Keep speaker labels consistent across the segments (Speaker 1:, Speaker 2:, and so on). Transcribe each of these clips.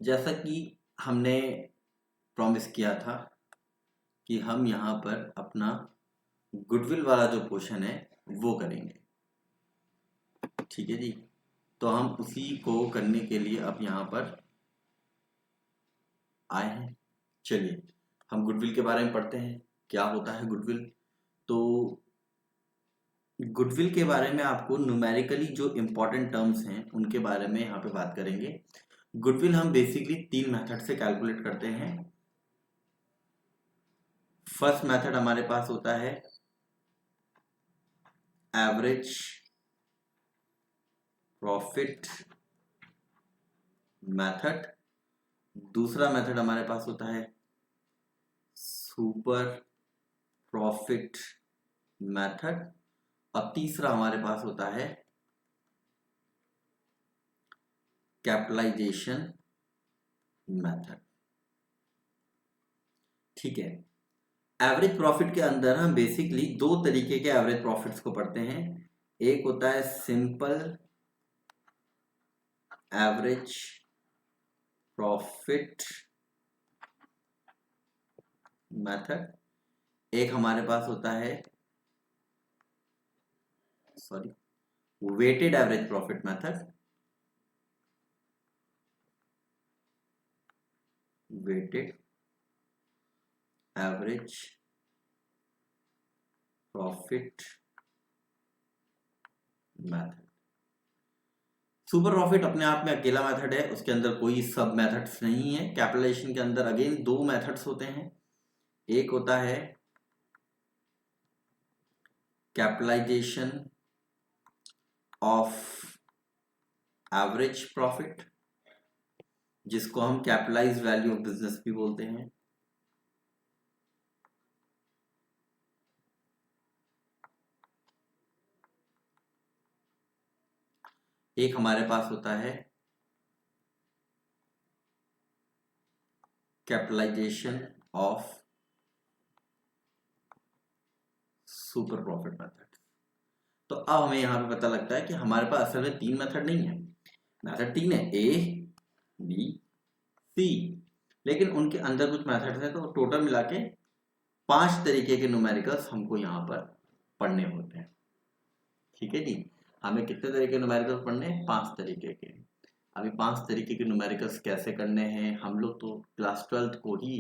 Speaker 1: जैसा कि हमने प्रॉमिस किया था कि हम यहाँ पर अपना गुडविल वाला जो पोर्शन है वो करेंगे, ठीक है जी। तो हम उसी को करने के लिए अब यहाँ पर आए हैं। चलिए हम गुडविल के बारे में पढ़ते हैं, क्या होता है गुडविल। तो गुडविल के बारे में आपको न्यूमेरिकली जो इम्पोर्टेंट टर्म्स हैं उनके बारे में यहाँ पे बात करेंगे। गुडविल हम बेसिकली 3 मेथड से कैलकुलेट करते हैं। फर्स्ट मेथड हमारे पास होता है एवरेज प्रॉफिट मेथड, दूसरा मेथड हमारे पास होता है सुपर प्रॉफिट मेथड, और तीसरा हमारे पास होता है कैपिटलाइजेशन मेथड, ठीक है। एवरेज प्रॉफिट के अंदर हम बेसिकली 2 तरीके के एवरेज प्रॉफिट्स को पढ़ते हैं। एक होता है सिंपल एवरेज प्रॉफिट मेथड, एक हमारे पास होता है weighted average profit method, weighted average profit method. Super profit अपने आप में अकेला मेथड है, उसके अंदर कोई सब मेथड्स नहीं है। कैपिटलाइजेशन के अंदर अगेन 2 मेथड्स होते हैं, एक होता है कैपिटलाइजेशन ऑफ एवरेज प्रॉफिट, जिसको हम कैपिटलाइज्ड वैल्यू ऑफ बिजनेस भी बोलते हैं, एक हमारे पास होता है capitalisation of super profit method. तो अब हमें यहां पे पता लगता है कि हमारे पास असल में 3 मेथड नहीं है, मेथड 3 है, ए बी सी, लेकिन उनके अंदर कुछ मेथड्स हैं, तो टोटल मिला के 5 तरीके के न्यूमेरिकल्स हमको यहाँ पर पढ़ने होते हैं, ठीक है जी। हमें कितने तरीके के न्यूमेरिकल्स पढ़ने हैं? 5 तरीके के। अभी 5 तरीके के न्यूमेरिकल्स कैसे करने हैं, हम लोग तो क्लास 12th को ही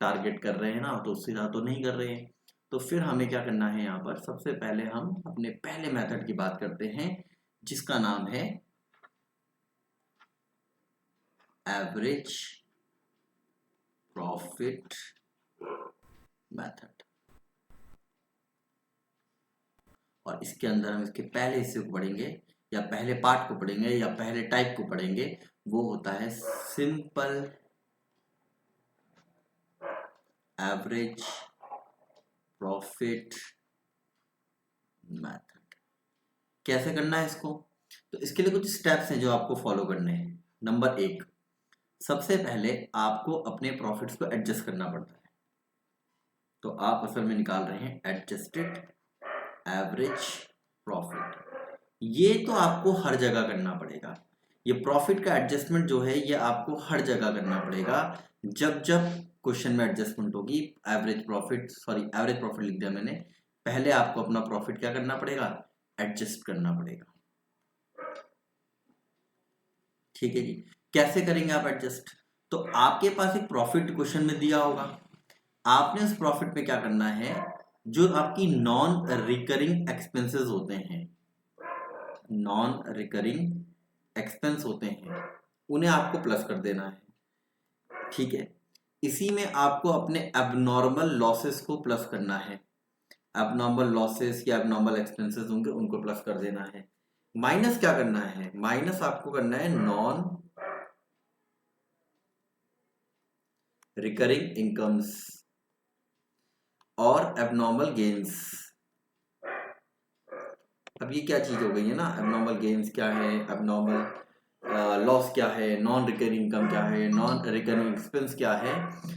Speaker 1: टारगेट कर रहे हैं ना, तो उससे ज़्यादा तो नहीं कर रहे हैं। तो फिर हमें क्या करना है, यहाँ पर सबसे पहले हम अपने पहले मेथड की बात करते हैं, जिसका नाम है एवरेज प्रॉफिट मेथड। और इसके अंदर हम इसके पहले हिस्से को पढ़ेंगे, या पहले पार्ट को पढ़ेंगे, या पहले टाइप को पढ़ेंगे, वो होता है सिंपल एवरेज प्रॉफिट मेथड। कैसे करना है इसको? तो इसके लिए कुछ स्टेप्स हैं जो आपको फॉलो करने हैं। नंबर 1, सबसे पहले आपको अपने प्रॉफिट्स को एडजस्ट करना पड़ता है। तो आप असल में निकाल रहे हैं एडजस्टेड एवरेज प्रॉफिट। ये तो आपको हर जगह करना पड़ेगा, ये प्रॉफिट का एडजस्टमेंट जो है ये आपको हर जगह करना पड़ेगा। जब जब क्वेश्चन में एडजस्टमेंट होगी, एवरेज प्रॉफिट लिख दिया मैंने, पहले आपको अपना प्रॉफिट क्या करना पड़ेगा? एडजस्ट करना पड़ेगा, ठीक है जी। कैसे करेंगे आप एडजस्ट? तो आपके पास एक प्रॉफिट क्वेश्चन में दिया होगा, आपने उस प्रॉफिट में क्या करना है, जो आपकी नॉन रिकरिंग एक्सपेंसेस होते हैं, नॉन रिकरिंग एक्सपेंस होते हैं, उन्हें आपको प्लस कर देना है, ठीक है। इसी में आपको अपने एबनॉर्मल लॉसेस को प्लस करना है, एबनॉर्मल लॉसेस या एबनॉर्मल एक्सपेंसेस होंगे उनको प्लस कर देना है। माइनस क्या करना है? माइनस आपको करना है नॉन रिकरिंग इनकम्स और एबनॉर्मल गेन्स। अब ये क्या चीज हो गई है ना, एबनॉर्मल गेन्स क्या है, एबनॉर्मल लॉस क्या है, नॉन रिकरिंग इनकम क्या है, नॉन रिकरिंग एक्सपेंस क्या है।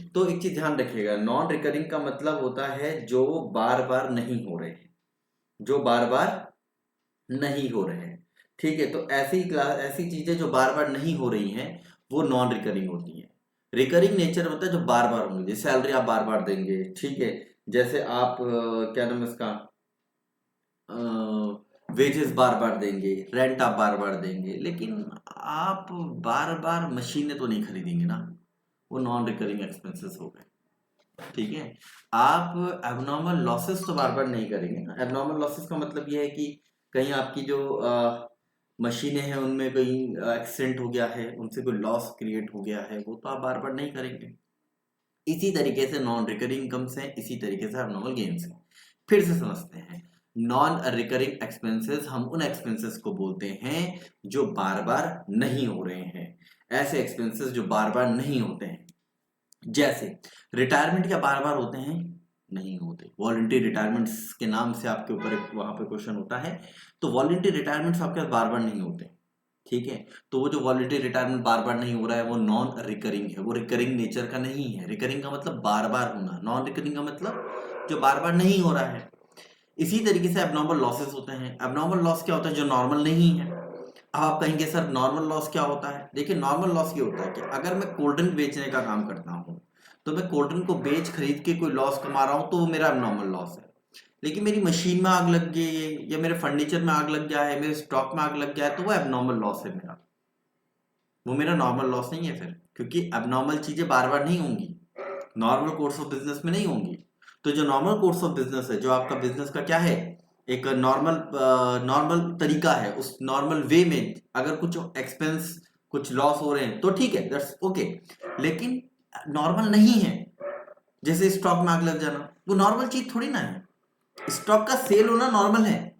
Speaker 1: तो एक चीज ध्यान रखिएगा, नॉन रिकरिंग का मतलब होता है जो बार बार नहीं हो रहे हैं, जो बार बार नहीं हो रहे हैं, ठीक है। तो ऐसी चीजें जो बार बार नहीं हो रही हैं वो नॉन रिकरिंग होती हैं। रिकरिंग नेचर मतलब जो बार बार होंगे, जैसे सैलरी आप बार बार देंगे, ठीक है, जैसे आप क्या नाम है इसका, वेजेस बार बार देंगे, रेंट आप बार बार देंगे, लेकिन आप बार बार मशीनें तो नहीं खरीदेंगे ना, वो नॉन रिकरिंग एक्सपेंसेस हो गए, ठीक है। आप एबनॉर्मल लॉसेस तो बार बार नहीं करेंगे ना। एबनॉर्मल लॉसेस का मतलब ये है कि कहीं आपकी जो मशीनें हैं उनमें कहीं एक्सीडेंट हो गया है, उनसे कोई लॉस क्रिएट हो गया है, वो तो आप बार बार नहीं करेंगे। इसी तरीके से नॉन रिकरिंग इनकम्स हैं, इसी तरीके से एबनॉर्मल गेन्स हैं। फिर से समझते हैं, नॉन रिकरिंग एक्सपेंसेस हम उन एक्सपेंसेस को बोलते हैं जो बार बार नहीं हो रहे हैं। ऐसे एक्सपेंसेस जो बार बार नहीं होते हैं, जैसे रिटायरमेंट क्या बार बार होते हैं? नहीं होते। वॉलंटरी रिटायरमेंट्स के नाम से आपके ऊपर एक वहां पे क्वेश्चन होता है, तो वॉलंटरी रिटायरमेंट्स आपके बार बार नहीं होते, ठीक है। तो वो जो वॉलंटरी रिटायरमेंट बार बार नहीं हो रहा है वो नॉन रिकरिंग है, वो रिकरिंग नेचर का नहीं है। रिकरिंग का मतलब बार बार होना, नॉन रिकरिंग का मतलब जो बार बार नहीं हो रहा है। इसी तरीके से एबनॉर्मल लॉसेस होते हैं। एबनॉर्मल लॉस क्या होता है? जो नॉर्मल नहीं है। अब आप कहेंगे सर नॉर्मल लॉस क्या होता है? देखिए नॉर्मल लॉस ये होता है कि अगर मैं कोल्ड ड्रिंक बेचने का काम करता हूँ, तो मैं कोल्ड ड्रिंक को बेच खरीद के कोई लॉस कमा रहा हूँ, तो वो मेरा एबनॉर्मल लॉस है। लेकिन मेरी मशीन में आग लग गई है, या मेरे फर्नीचर में आग लग गया है, मेरे स्टॉक में आग लग गया है, तो वो एबनॉर्मल लॉस है मेरा, वो मेरा नॉर्मल लॉस नहीं है फिर, क्योंकि एबनॉर्मल चीजें बार बार नहीं होंगी, नॉर्मल कोर्स ऑफ बिजनेस में नहीं होंगी। तो जो नॉर्मल कोर्स ऑफ बिजनेस है, जो आपका बिजनेस का क्या है, एक नॉर्मल तरीका है, उस नॉर्मल वे में अगर कुछ एक्सपेंस, कुछ लॉस हो रहे हैं तो ठीक है, दैट्स ओके। लेकिन नॉर्मल नहीं है, जैसे स्टॉक में आग लग जाना, वो नॉर्मल चीज थोड़ी ना है। स्टॉक का सेल होना नॉर्मल है,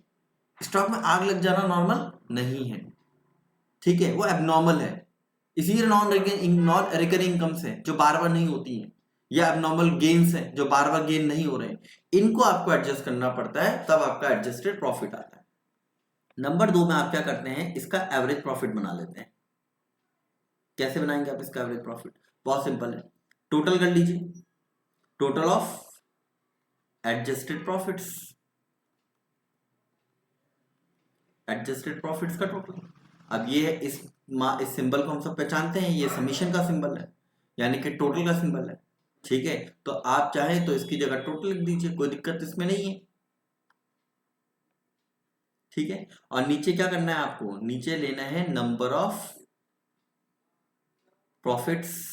Speaker 1: स्टॉक में आग लग जाना नॉर्मल नहीं है, ठीक है, वो एबनॉर्मल है। इसीलिए नॉन रिकरिंग इनकम्स है जो बार बार नहीं होती हैं, या एबनॉर्मल गेन्स हैं जो बार बार गेन नहीं हो रहे हैं, इनको आपको एडजस्ट करना पड़ता है, तब आपका एडजस्टेड प्रॉफिट आता है। नंबर 2 में आप क्या करते हैं, इसका एवरेज प्रॉफिट बना लेते हैं। कैसे बनाएंगे आप इसका एवरेज प्रॉफिट? बहुत सिंपल है, टोटल कर लीजिए, total of adjusted profits, adjusted profits का टोटल। अब ये है, इस सिंबल को हम सब पहचानते हैं, ये समीशन का सिंबल है, यानी कि टोटल का सिंबल है, ठीक है। तो आप चाहें तो इसकी जगह टोटल लिख दीजिए, कोई दिक्कत इसमें नहीं है, ठीक है। और नीचे क्या करना है आपको? नीचे लेना है नंबर ऑफ प्रॉफिट्स।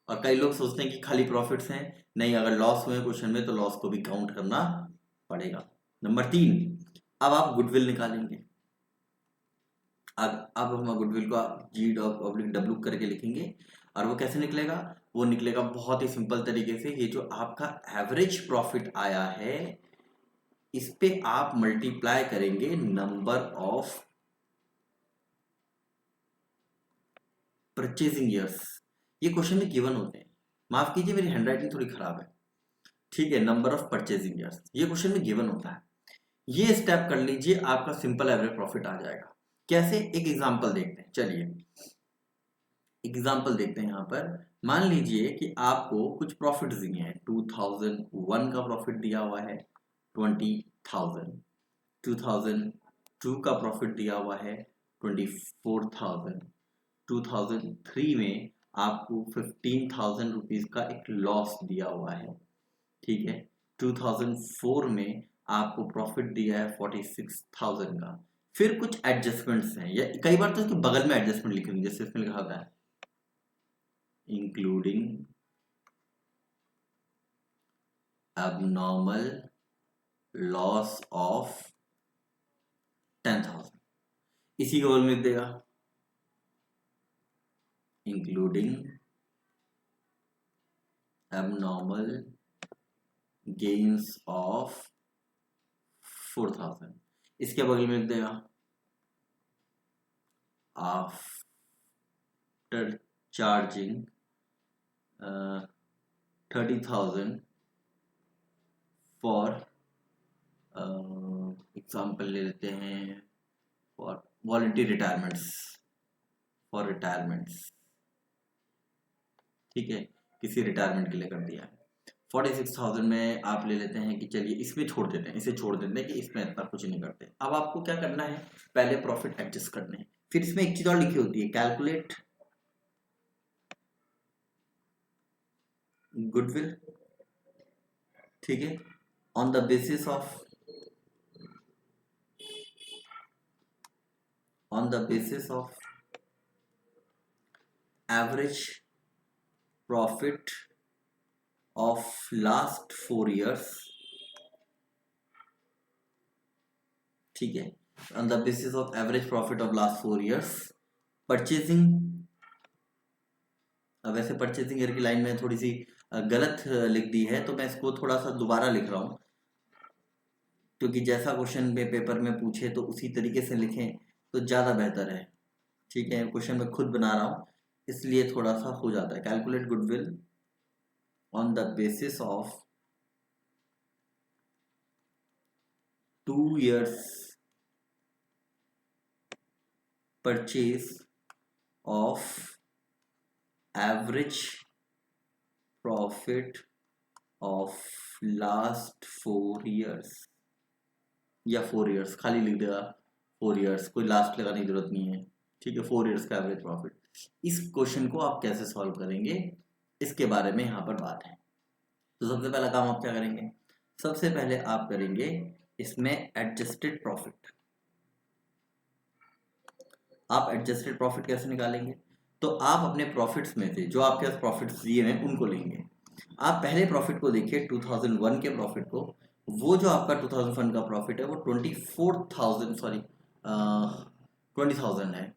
Speaker 1: और कई लोग सोचते हैं कि खाली प्रॉफिट्स हैं, नहीं, अगर लॉस हुए क्वेश्चन में तो लॉस को भी काउंट करना पड़ेगा। नंबर 3, अब आप गुडविल निकालेंगे। अब हम गुडविल को G/W करके लिखेंगे, और वो कैसे निकलेगा? वो निकलेगा बहुत ही सिंपल तरीके से, ये जो आपका एवरेज प्रॉफिट आया है, इस पे आप मल्टीप्लाई करेंगे नंबर ऑफ परचेजिंग ईयर्स। ये क्वेश्चन में गिवन होते हैं, माफ कीजिए मेरी हैंडराइटिंग थोड़ी खराब है, ठीक है। नंबर ऑफ परचेजिंग ईयर्स ये क्वेश्चन में गिवन होता है, ये स्टेप कर लीजिए, आपका सिंपल एवरेज प्रॉफिट आ जाएगा। कैसे? एक एग्जांपल देखते हैं, चलिए एग्जाम्पल देखते हैं। यहाँ पर मान लीजिए कि आपको कुछ प्रॉफिट दिए हैं, 2001 का प्रॉफिट दिया हुआ है 20,000, 2002 का प्रॉफिट दिया हुआ है 24,000, 2003 में आपको 15,000 रुपीज का एक लॉस दिया हुआ है, ठीक है। 2004 में आपको प्रॉफिट दिया है 46,000 का। फिर कुछ एडजस्टमेंट्स हैं, या कई बार तो इसके बगल में एडजस्टमेंट लिखे होंगे, जैसे इसमें लिखा होता है including abnormal loss of 10,000, इसी को बोल में देगा including abnormal gains of 4,000, इसके बगल में देगा after charging 30,000 फॉर एग्जाम्पल ले लेते हैं, for voluntary retirements, for retirements, ठीक है, किसी रिटायरमेंट के लिए कर दिया है। 46,000 में आप ले लेते हैं कि चलिए इसमें छोड़ देते हैं, इसे छोड़ देते हैं कि इसमें इतना कुछ नहीं करते। अब आपको क्या करना है, पहले प्रॉफिट एडजस्ट करने हैं, फिर इसमें एक चीज और लिखी होती है, कैलकुलेट गुडविल, ठीक है, on the basis of average profit of last 4 years, ठीक है, on the basis of average profit of last 4 years purchasing. अब वैसे परचेजिंग ईयर की लाइन में थोड़ी सी गलत लिख दी है, तो मैं इसको थोड़ा सा दोबारा लिख रहा हूँ, क्योंकि जैसा क्वेश्चन में पेपर में पूछे तो उसी तरीके से लिखें तो ज़्यादा बेहतर है, ठीक है। क्वेश्चन मैं खुद बना रहा हूँ इसलिए थोड़ा सा हो जाता है। Calculate goodwill on the basis of 2 years purchase of average profit of last 4 years, या 4 years खाली लिख देगा, 4 years, कोई लास्ट लगाने की जरूरत नहीं है, ठीक है। 4 years का एवरेज प्रॉफिट, इस क्वेश्चन को आप कैसे सॉल्व करेंगे इसके बारे में यहाँ पर बात है। तो सबसे पहला काम आप क्या करेंगे, सबसे पहले आप करेंगे इसमें एडजस्टेड प्रॉफिट। आप एडजस्टेड प्रॉफिट कैसे निकालेंगे, तो आप अपने प्रॉफिट्स में से जो आपके पास प्रॉफिट्स दिए हैं उनको लेंगे। आप पहले प्रॉफिट को देखिए 2001 के प्रॉफिट को, वो जो आपका 2001 का प्रॉफिट है वो 20,000 है,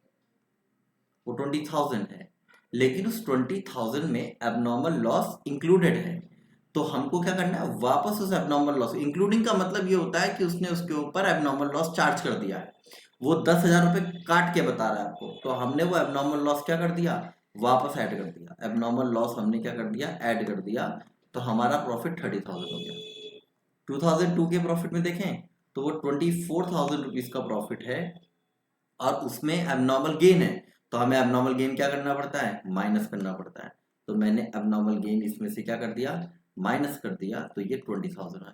Speaker 1: वो 20,000 है, लेकिन उस 20,000 में एबनॉर्मल लॉस इंक्लूडेड है। तो हमको क्या करना है, वापस उस एबनॉर्मल लॉस, इंक्लूडिंग का मतलब ये होता है कि उसने उसके ऊपर एबनॉर्मल लॉस चार्ज कर दिया है, वो 10,000 रुपये काट के बता रहा है आपको, तो हमने वो एबनॉर्मल लॉस क्या कर दिया, वापस ऐड कर दिया। एबनॉर्मल लॉस हमने क्या कर दिया, ऐड कर दिया, तो हमारा प्रॉफिट 30,000 हो गया। 2002 के प्रॉफिट में देखें तो वो 24,000 रुपीज का प्रॉफिट है, और उसमें एबनॉर्मल गेन है, तो हमें एबनॉर्मल गेन क्या करना पड़ता है, माइनस करना पड़ता है। तो मैंने एबनॉर्मल गेन इसमें से क्या कर दिया, माइनस कर दिया, तो ये 20,000 आ गया।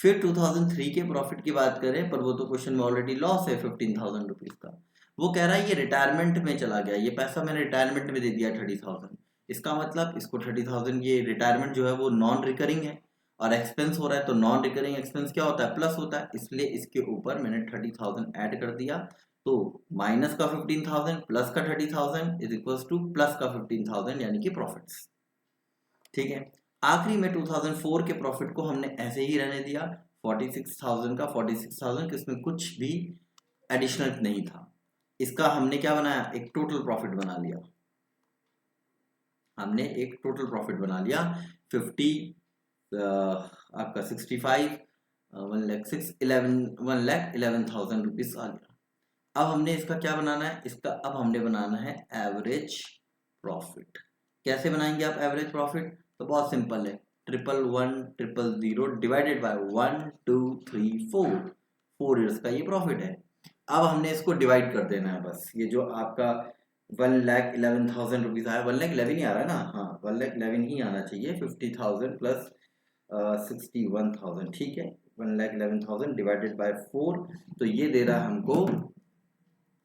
Speaker 1: फिर 2003 के प्रॉफिट की बात करें, पर वो तो क्वेश्चन में ऑलरेडी लॉस है 15,000 रुपीज का, वो कह रहा है ये रिटायरमेंट में चला गया, ये पैसा मैंने रिटायरमेंट में दे दिया 30,000, इसका मतलब इसको 30,000, ये रिटायरमेंट जो है वो नॉन रिकरिंग है और एक्सपेंस हो रहा है, तो नॉन रिकरिंग एक्सपेंस क्या होता है, प्लस होता है, इसलिए इसके ऊपर मैंने 30,000 ऐड कर दिया। तो माइनस का 15,000 प्लस का 30,000 इज इक्वल टू प्लस का 15,000, यानी कि प्रॉफिट्स, ठीक है। आखिरी में 2004 के प्रॉफिट को हमने ऐसे ही रहने दिया, 46,000 का 46,000, कि इसमें कुछ भी एडिशनल नहीं था। इसका हमने क्या बनाया, एक टोटल प्रॉफिट बना लिया, हमने एक टोटल प्रॉफिट बना लिया 50 आपका 65 1,11,000 रुपीज आ गया। अब हमने इसका क्या बनाना है, इसका अब हमने बनाना है एवरेज प्रॉफिट। कैसे बनाएंगे आप एवरेज प्रॉफिट, तो बहुत सिंपल है, 1,1,1,0,0 डिवाइडेड बाय 1 2 3 4 ईयर्स का ये प्रॉफिट है। अब हमने इसको डिवाइड कर देना है, बस ये जो आपका 1,11,000 रुपीज आया, 1,11,000 ही आ रहा है ना, हाँ 1,11,000 ही आना चाहिए, 50,000 प्लस 61,000, ठीक है, 1,11,000 डिवाइडेड बाय 4, तो ये दे रहा है हमको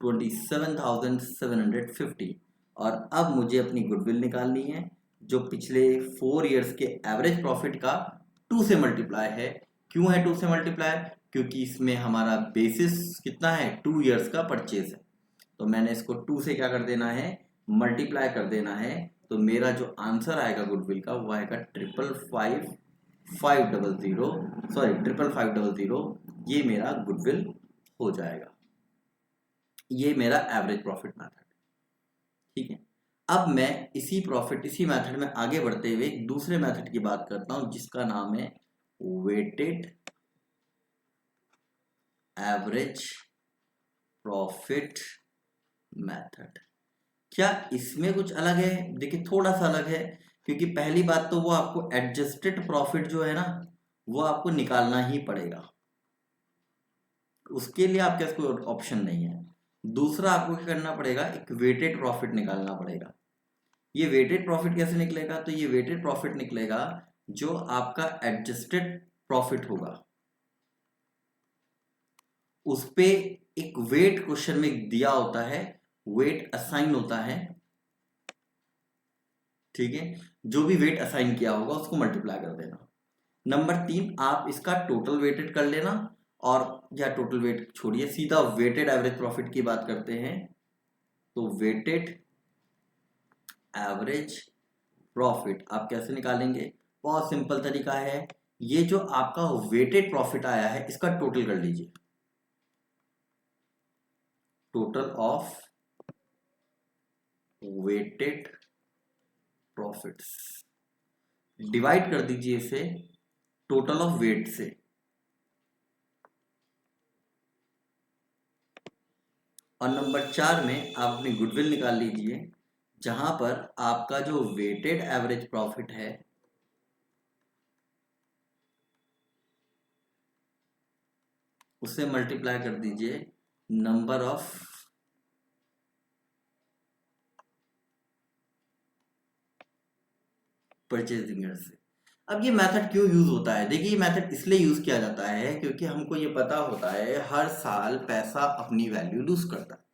Speaker 1: 27,750। और अब मुझे अपनी गुडविल निकालनी है, जो पिछले 4 ईयर्स के एवरेज प्रॉफिट का 2 से मल्टीप्लाई है। क्यों है 2 से मल्टीप्लाई, क्योंकि इसमें हमारा बेसिस कितना है, 2 ईयर्स का परचेज है, तो मैंने इसको 2 से क्या कर देना है, मल्टीप्लाई कर देना है। तो मेरा जो आंसर आएगा गुडविल का वो आएगा 555,500, ये मेरा गुडविल हो जाएगा। ये मेरा एवरेज प्रॉफिट मेथड, ठीक है। अब मैं इसी मेथड में आगे बढ़ते हुए एक दूसरे मेथड की बात करता हूं, जिसका नाम है वेटेड एवरेज प्रॉफिट मेथड। क्या इसमें कुछ अलग है, देखिए थोड़ा सा अलग है, क्योंकि पहली बात तो वो आपको एडजस्टेड प्रॉफिट जो है ना वो आपको निकालना ही पड़ेगा, उसके लिए आपके पास कोई ऑप्शन नहीं है। दूसरा आपको क्या करना पड़ेगा, एक वेटेड प्रॉफिट निकालना पड़ेगा। ये वेटेड प्रॉफिट कैसे निकलेगा, तो ये वेटेड प्रॉफिट निकलेगा जो आपका एडजस्टेड प्रॉफिट होगा, उस पे एक वेट क्वेश्चन में दिया होता है, वेट असाइन होता है, ठीक है, जो भी वेट असाइन किया होगा उसको मल्टीप्लाई कर देना। नंबर 3, आप इसका टोटल वेटेड कर लेना, और या टोटल वेट छोड़िए, सीधा वेटेड एवरेज प्रॉफिट की बात करते हैं। तो वेटेड एवरेज प्रॉफिट आप कैसे निकालेंगे? बहुत सिंपल तरीका है, ये जो आपका वेटेड प्रॉफिट आया है इसका टोटल कर लीजिए, total of weighted profits, divide कर दीजिए इसे टोटल ऑफ वेट से। और नंबर 4 में आप अपनी गुडविल निकाल लीजिए, जहां पर आपका जो वेटेड एवरेज प्रॉफिट है उसे मल्टीप्लाई कर दीजिए नंबर ऑफ परचेजिंगर्स से। अब ये मेथड क्यों यूज होता है? देखिए, ये मेथड इसलिए यूज किया जाता है क्योंकि हमको ये पता होता है हर साल पैसा अपनी वैल्यू लूज करता है।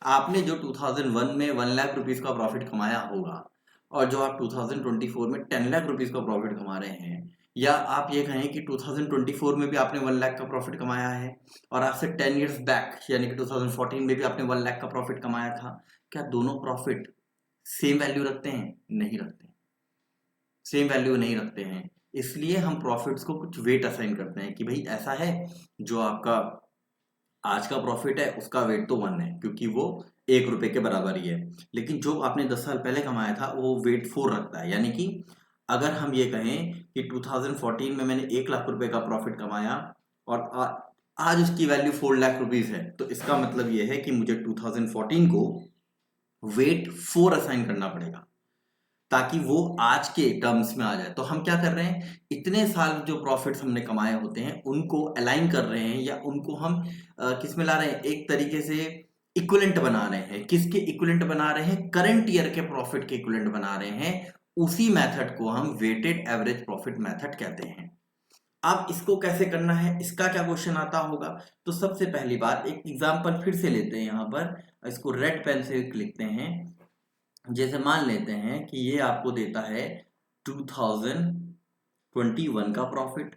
Speaker 1: आपने जो 2001 में 1 लाख रुपीस का प्रॉफिट कमाया होगा, और जो आप 2024 में 10 लाख रुपीस का प्रॉफिट कमा रहे हैं, या आप ये कहें कि 2024 में भी आपने 1 लाख का प्रॉफिट कमाया है, और आपसे 10 इयर्स बैक यानी कि 2014 में भी आपने 1 लाख का प्रॉफिट कमाया था, क्या दोनों प्रॉफिट सेम वैल्यू रखते हैं? नहीं रखते, सेम वैल्यू नहीं रखते हैं। इसलिए हम प्रॉफिट्स को कुछ वेट असाइन करते हैं कि भाई ऐसा है, जो आपका आज का प्रॉफिट है उसका वेट तो 1 है क्योंकि वो 1 रुपए के बराबर ही है, लेकिन जो आपने 10 साल पहले कमाया था वो वेट 4 रखता है। यानी कि अगर हम ये कहें कि 2014 में मैंने 1 लाख रुपए का प्रॉफिट कमाया, और आज उसकी वैल्यू 4 लाख रुपीस है, तो इसका मतलब ये है कि मुझे 2014 को वेट 4 असाइन करना पड़ेगा ताकि वो आज के टर्म्स में आ जाए। तो हम क्या कर रहे हैं, इतने साल जो प्रॉफिट्स हमने कमाए होते हैं उनको अलाइन कर रहे हैं, या उनको हम किस में ला रहे हैं, एक तरीके से इक्विवेलेंट बना रहे हैं। किसके इक्विवेलेंट बना रहे हैं? करंट ईयर के प्रॉफिट के इक्विवेलेंट बना रहे हैं। उसी मेथड को हम वेटेड एवरेज प्रॉफिट मेथड कहते हैं। अब इसको कैसे करना है, इसका क्या क्वेश्चन आता होगा? तो सबसे पहली बात, एक एग्जांपल फिर से लेते हैं, यहाँ पर इसको रेड पेन से लिखते हैं। जैसे मान लेते हैं कि ये आपको देता है 2021 का प्रॉफिट,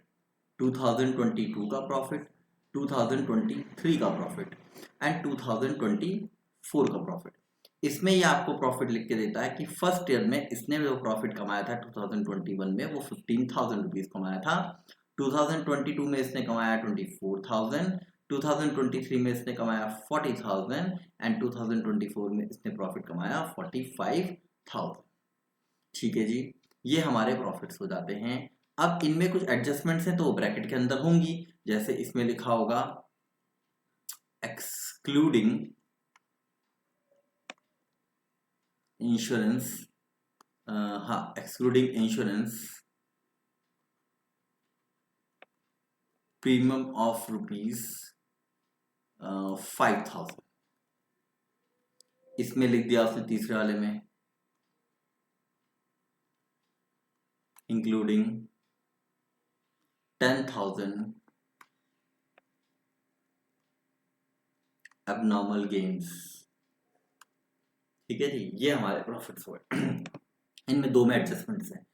Speaker 1: 2022 का प्रॉफिट, 2023 का प्रॉफिट एंड 2024 का प्रॉफिट। इसमें ये आपको प्रॉफिट लिख के देता है कि फर्स्ट ईयर में इसने जो प्रॉफिट कमाया था 2021 में वो 15,000 रुपीज कमाया था, 2022 में इसने कमाया 24,000, 2023 में इसने कमाया 40,000 एंड 2024 में इसने प्रॉफिट कमाया 45,000। ठीक है जी, ये हमारे प्रॉफिट्स हो जाते हैं। अब इनमें कुछ एडजस्टमेंट्स हैं तो ब्रैकेट के अंदर होंगी, जैसे इसमें लिखा होगा एक्सक्लूडिंग इंश्योरेंस, हाँ excluding insurance premium of rupees 5,000। इसमें लिख दिया उसने तीसरे वाले में इंक्लूडिंग 10,000 एबनॉर्मल गेम्स। ठीक है जी, ये हमारे प्रॉफिट्स हुए। इनमें दो में एडजस्टमेंट्स हैं।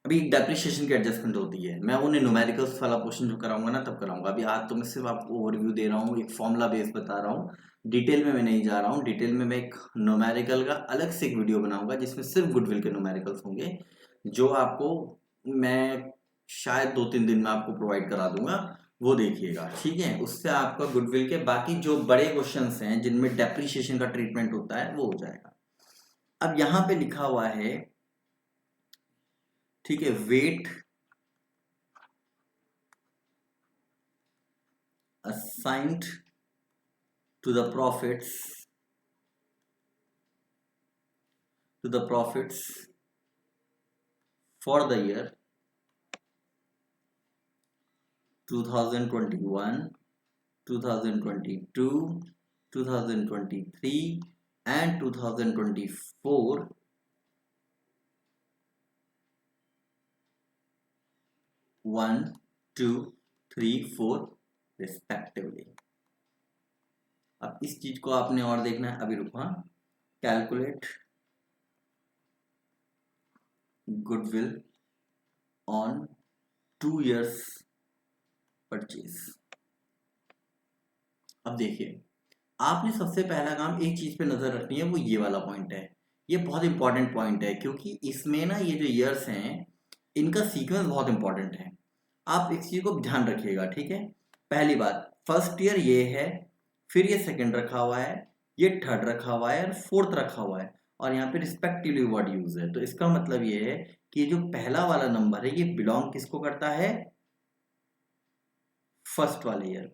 Speaker 1: अभी डेप्रिसिएशन की एडजस्टमेंट होती है, मैं उन्हें न्यूमेरिकल्स वाला क्वेश्चन जो कराऊंगा ना तब कराऊंगा। अभी आज तो मैं सिर्फ आपको ओवरव्यू दे रहा हूँ, एक फॉर्मूला बेस बता रहा हूँ, डिटेल में मैं नहीं जा रहा हूँ। डिटेल में मैं एक न्यूमेरिकल का अलग से एक वीडियो बनाऊंगा जिसमें सिर्फ गुडविल के न्यूमेरिकल्स होंगे, जो आपको मैं शायद 2-3 दिन में आपको प्रोवाइड करा दूंगा, वो देखिएगा। ठीक है, उससे आपका गुडविल के बाकी जो बड़े क्वेश्चंस हैं जिनमें डेप्रिसिएशन का ट्रीटमेंट होता है वो हो जाएगा। अब यहाँ पे लिखा हुआ है, ठीक है, wait assigned to the profits for the year 2021, 2022, 2023 and 2024 1, 2, 3, 4 respectively. अब इस चीज को आपने और देखना है, अभी रुको, calculate goodwill on 2 years purchase. अब देखिए, आपने सबसे पहला काम एक चीज पे नजर रखनी है, वो ये वाला पॉइंट है। ये बहुत इंपॉर्टेंट पॉइंट है क्योंकि इसमें ना ये जो ईयर्स हैं इनका सीक्वेंस बहुत इंपॉर्टेंट है। आप इस चीज को ध्यान रखिएगा, ठीक है। पहली बात, फर्स्ट ईयर ये है, फिर ये सेकंड रखा हुआ है, ये थर्ड रखा हुआ है और फोर्थ रखा हुआ है, और यहाँ पे रिस्पेक्टिवली वर्ड यूज है। तो इसका मतलब ये है कि जो पहला वाला नंबर है ये बिलोंग किसको करता है, फर्स्ट वाले ईयर।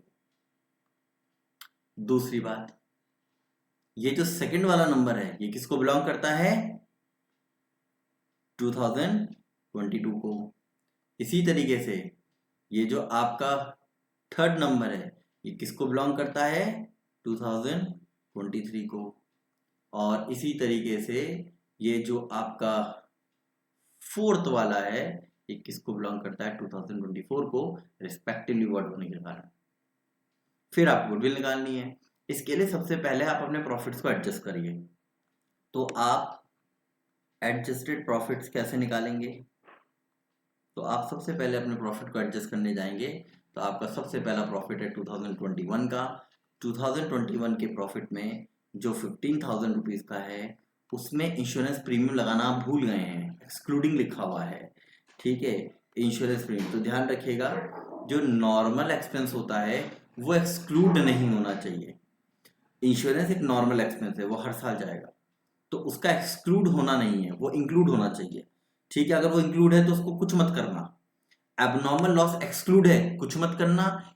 Speaker 1: दूसरी बात, ये जो सेकंड वाला नंबर है ये किसको बिलोंग करता है, 2022 को। इसी तरीके से ये जो आपका थर्ड नंबर है ये किसको बिलोंग करता है, 2023 को। और इसी तरीके से ये जो आपका फोर्थ वाला है ये किसको बिलोंग करता है, 2024 को, रिस्पेक्टिवली वर्ड होने के कारण। फिर आप गुडविल निकालनी है। इसके लिए सबसे पहले आप अपने प्रॉफिट्स को एडजस्ट करिए। तो आप एडजस्टेड प्रॉफिट्स कैसे निकालेंगे, तो आप सबसे पहले अपने प्रॉफिट को एडजस्ट करने जाएंगे। तो आपका सबसे पहला प्रॉफिट है 2021 का। 2021 के प्रॉफिट में जो 15,000 रुपीज का है उसमें इंश्योरेंस प्रीमियम लगाना आप भूल गए हैं, एक्सक्लूडिंग लिखा हुआ है, ठीक है, इंश्योरेंस प्रीमियम। तो ध्यान रखिएगा, जो नॉर्मल एक्सपेंस होता है वो एक्सक्लूड नहीं होना चाहिए। इंश्योरेंस एक नॉर्मल एक्सपेंस है, वो हर साल जाएगा, तो उसका एक्सक्लूड होना नहीं है, वो इंक्लूड होना चाहिए, ठीक है। अगर वो इंक्लूड है तो उसको कुछ मत करना। एबनॉर्मल लॉस एक्सक्लूड है, कुछ मत करना।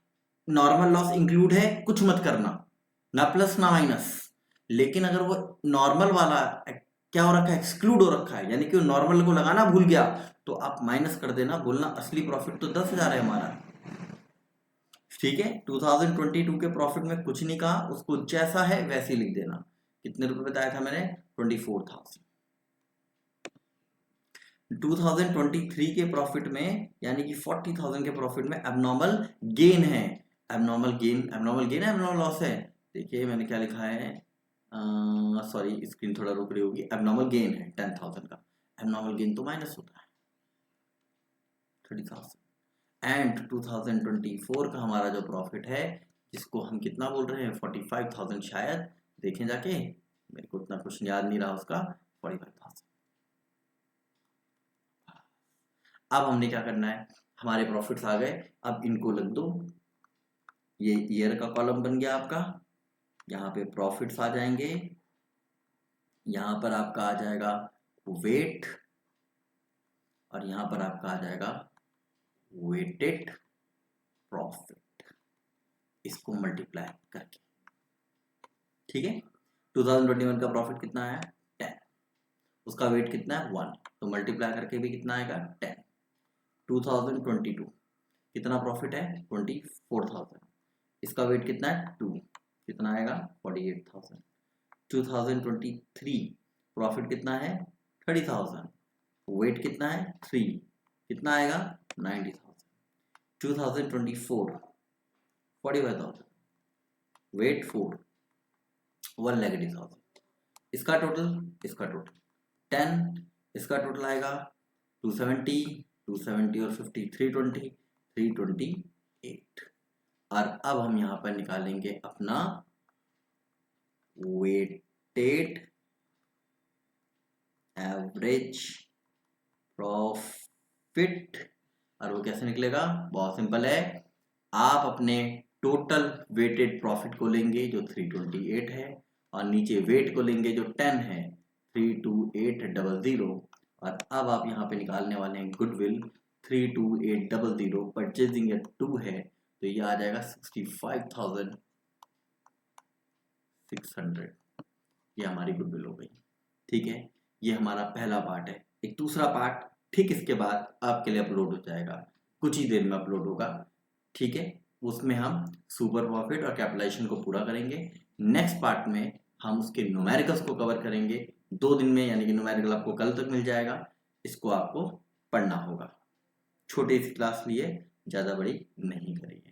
Speaker 1: नॉर्मल लॉस इंक्लूड है, कुछ मत करना, ना प्लस ना माइनस। लेकिन अगर वो नॉर्मल वाला क्या हो रखा है, एक्सक्लूड हो रखा है, यानी कि वो नॉर्मल को लगाना भूल गया, तो आप माइनस कर देना, बोलना असली प्रॉफिट तो 10,000 है हमारा, ठीक है। 2022 के प्रॉफिट में कुछ नहीं कहा, उसको जैसा है वैसे ही लिख देना। कितने रुपए बताया था मैंने, 24,000। 2023 के प्रॉफिट में यानी कि 40,000 के प्रॉफिट में एबनॉर्मल गेन है। एबनॉर्मल गेन है, एबनॉर्मल लॉस है। देखिए मैंने क्या लिखा है, सॉरी स्क्रीन थोड़ा रुक रही होगी। एबनॉर्मल गेन है 10,000 का। एबनॉर्मल गेन तो माइनस होता है 30,000। एंड 2024 का हमारा जो प्रॉफिट है, जिसको हम कितना बोल रहे हैं, 45,000 शायद, देखें जाके, मेरे को इतना कुछ याद नहीं रहा उसका, 45,000। अब हमने क्या करना है, हमारे प्रॉफिट्स आ गए, अब इनको लिख दो। ये ईयर का कॉलम बन गया आपका, यहाँ पे प्रॉफिट्स आ जाएंगे, यहाँ पर आपका आ जाएगा वेट, और यहाँ पर आपका आ जाएगा वेटेड प्रॉफिट, इसको मल्टीप्लाई करके, ठीक है। 2021 का प्रॉफिट कितना है, 10, उसका वेट कितना है 1, तो मल्टीप्लाई करके भी कितना आएगा 10। 2022 कितना प्रॉफिट है, 24,000, इसका वेट कितना है 2, कितना आएगा 48,000। 2023 प्रॉफिट कितना है 30,000, वेट कितना है 3, कितना आएगा 90,000। 2024 45,000, वेट 4, 1,90,000। इसका टोटल 10, इसका टोटल आएगा 270 और 50 320, 328। और अब हम यहाँ पर निकालेंगे अपना वेटेड एवरेज प्रॉफिट, और वो कैसे निकलेगा, बहुत सिंपल है। आप अपने टोटल वेटेड प्रॉफिट को लेंगे जो 328 है, और नीचे वेट को लेंगे जो 10 है, 32800। और अब आप यहाँ पे निकालने वाले हैं गुडविल 32800, परचेजिंग एट 2 है, तो ये आ जाएगा 65,600। ये हमारी गुडविल हो गई, ठीक है। ये हमारा पहला पार्ट है। एक दूसरा पार्ट ठीक इसके बाद आपके लिए अपलोड हो जाएगा, कुछ ही देर में अपलोड होगा, ठीक है। उसमें हम सुपर प्रॉफिट और कैपिटलाइजेशन को पूरा करेंगे। नेक्स्ट पार्ट में हम उसके न्यूमेरिकल्स को कवर करेंगे 2 दिन में, यानी कि न्यूमेरिकल आपको कल तक मिल जाएगा। इसको आपको पढ़ना होगा, छोटी सी क्लास लिए, ज़्यादा बड़ी नहीं करेंगे।